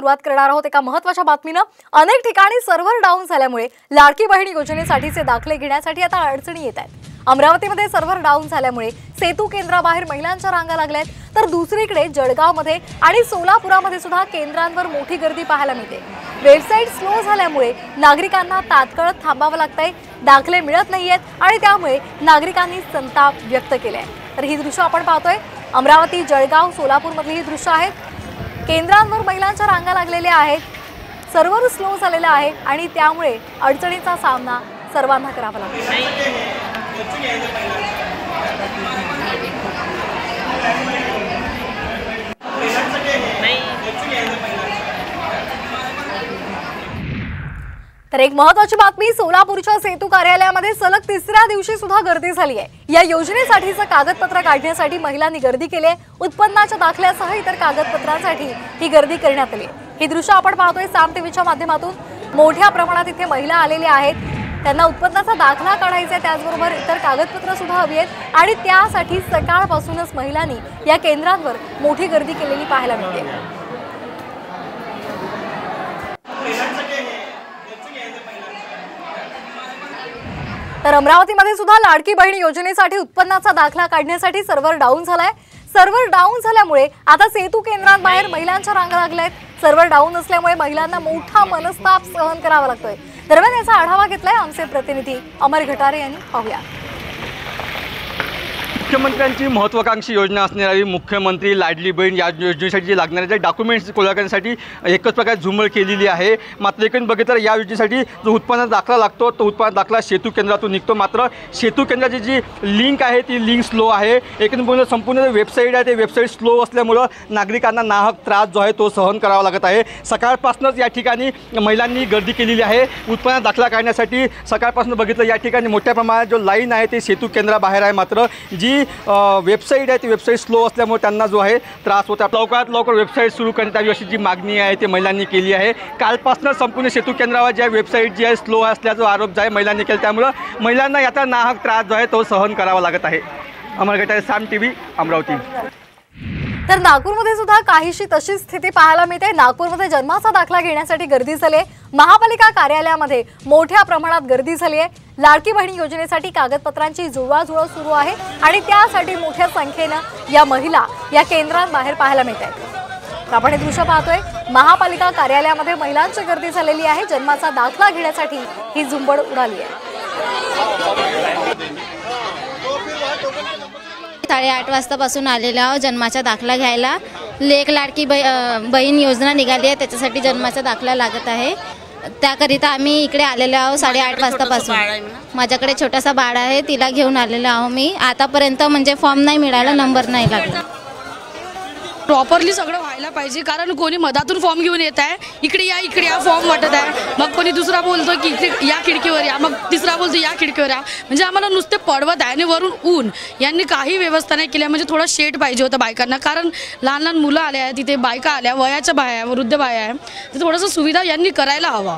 सुरुवात करणार आहोत एका महत्त्वाच्या बातमीनं। अनेक ठिकाणी सर्व्हर डाऊन झाल्यामुळे लाडकी बहीण योजनेसाठीचे दाखले घेण्यासाठी आता अडचणी येत आहेत। अमरावतीमध्ये सर्व्हर डाऊन झाल्यामुळे सेतू केंद्राबाहेर महिलांच्या रांगा लागल्यात, तर दुसरीकडे जळगावमध्ये आणि सोलापुरामध्ये सुद्धा केंद्रांवर मोठी गर्दी पाहायला मिळते। वेबसाईट स्लो झाल्यामुळे नागरिकांना तात्काळ थांबावं लागतंय, दाखले मिळत नाहीयेत आणि त्यामुळे नागरिकांनी संताप व्यक्त केलाय। तर ही दृश्य आपण पाहतोय, अमरावती, जळगाव, सोलापूरमधली ही दृश्य आहेत। केंद्रांवर महिलांच्या रांगा लागलेल्या आहेत, सर्व्हर स्लो झालेला आहे आणि त्यामुळे अडचणीचा सामना सर्वांना करावा लागतो। तर एक महत्त्वाची बातमी, सोलापूरच्या सेतू कार्यालयामध्ये सलग तिसऱ्या दिवशी सुद्धा गर्दी झाली आहे। या योजनेसाठीचं कागदपत्र काढण्यासाठी महिलांनी गर्दी केली आहे। उत्पन्नाच्या दाखल्यासह इतर कागदपत्रांसाठी ही गर्दी करण्यात आली। ही दृश्य आपण पाहतोय साम टीव्हीच्या माध्यमातून। मोठ्या प्रमाणात इथे महिला आलेल्या आहेत, त्यांना उत्पन्नाचा दाखला काढायचा आहे, त्याचबरोबर इतर कागदपत्र सुद्धा हवी आहेत आणि त्यासाठी सकाळपासूनच महिलांनी या केंद्रांवर मोठी गर्दी केलेली पाहायला मिळते। तर अमरावतीमध्ये सुद्धा लाडकी बहीण योजनेसाठी उत्पन्नाचा दाखला काढण्यासाठी सर्व्हर डाऊन झालाय। सर्व्हर डाऊन झाल्यामुळे आता सेतू केंद्रांबाहेर महिलांच्या रांगा लागल्यात। सर्व्हर डाऊन असल्यामुळे महिलांना मोठा मनस्ताप सहन करावा लागतोय। दरम्यान याचा आढावा घेतलाय आमचे प्रतिनिधी अमर घटारे यांनी। पाहूया। मुख्यमंत्र्यांची महत्त्वाकांक्षी योजना असणारी मुख्यमंत्री लाडली बहीण या योजनेसाठी लागणारे डॉक्युमेंट्स कोल्हापूरसाठी एकच प्रकारे झुंबड केलेली आहे। मात्र एकूण बघितलं या योजनेसाठी जो उत्पन्न दाखला लागतो तो उत्पन्न दाखला सेतू केंद्रातून निघतो। मात्र सेतू केंद्राची जी लिंक आहे ती लिंक स्लो आहे। एकूण संपूर्ण वेबसाईट आहे ते वेबसाईट स्लो असल्यामुळं नागरिकांना नाहक त्रास जो आहे तो सहन करावा लागत आहे। सकाळपासूनच या ठिकाणी महिलांनी गर्दी केलेली आहे उत्पन्न दाखला काढण्यासाठी। सकाळपासून बघितलं या ठिकाणी मोठ्या प्रमाणात जो लाईन आहे ते सेतू केंद्राबाहेर आहे। मात्र जी वेबसाईट आहे ती वेबसाईट स्लो असल्यामुळे त्यांना जो आहे त्रास होता। लवकरात लवकर वेबसाईट सुरू करण्यात यावी अशी जी मागणी आहे ती महिलांनी केली आहे। कालपासून संपूर्ण सेतू केंद्रावर ज्या वेबसाईट जी आहे स्लो असल्याचा आरोप जो आहे महिलांनी केला, त्यामुळे महिलांना याचा नाहक त्रास जो आहे तो सहन करावा लागत आहे। अमर घटारे, साम टीव्ही, अमरावती। तर नागपूरमध्ये सुद्धा काहीशी तशीच स्थिती पाहायला मिळते। नागपूरमध्ये जन्माचा दाखला घेण्यासाठी गर्दी झाली आहे। महापालिका कार्यालयामध्ये मोठ्या प्रमाणात गर्दी झाली आहे। लाडकी बहीण योजनेसाठी कागदपत्रांची जुळवाजुळव सुरू आहे आणि त्यासाठी मोठ्या संख्येनं या महिला या केंद्रांबाहेर पाहायला मिळत आहेत। आपण हे दृश्य पाहतोय, महापालिका कार्यालयामध्ये महिलांची गर्दी झालेली आहे। जन्माचा दाखला घेण्यासाठी ही झुंबड उडाली आहे। 8:30 वाजतापासून आलेलो आहोत जन्माचा दाखला घ्यायला। लेक लाडकी बहीण योजना निघाली आहे, त्याच्यासाठी जन्माचा दाखला लागत आहे। त्याकरिता आम्ही इकडे आलेलो आहोत 8:30 वाजतापासून। माझ्याकडे छोटासा बाळ आहे, तिला घेऊन आलेलो आहो मी। आतापर्यंत म्हणजे फॉर्म नाही मिळाला, नंबर नाही लागला। प्रॉपरली सगळं व्हायला पाहिजे, कारण कोणी मधातून फॉर्म घेऊन येत आहे, इकडे या फॉर्म वाटत आहे, मग कोणी दुसरा बोलतो की इकडे या खिडकीवर या, मग तिसरा बोलतो या खिडकीवर या। म्हणजे आम्हाला नुसते पडवत आहे आणि वरून ऊन। यांनी काही व्यवस्था नाही केली। म्हणजे थोडा शेड पाहिजे होता बायकांना, कारण लहान लहान मुलं आले आहेत, तिथे बायका आल्या, वयाच्या बाया, वृद्ध बाया आहे, तर थोडंसं सुविधा यांनी करायला हवा।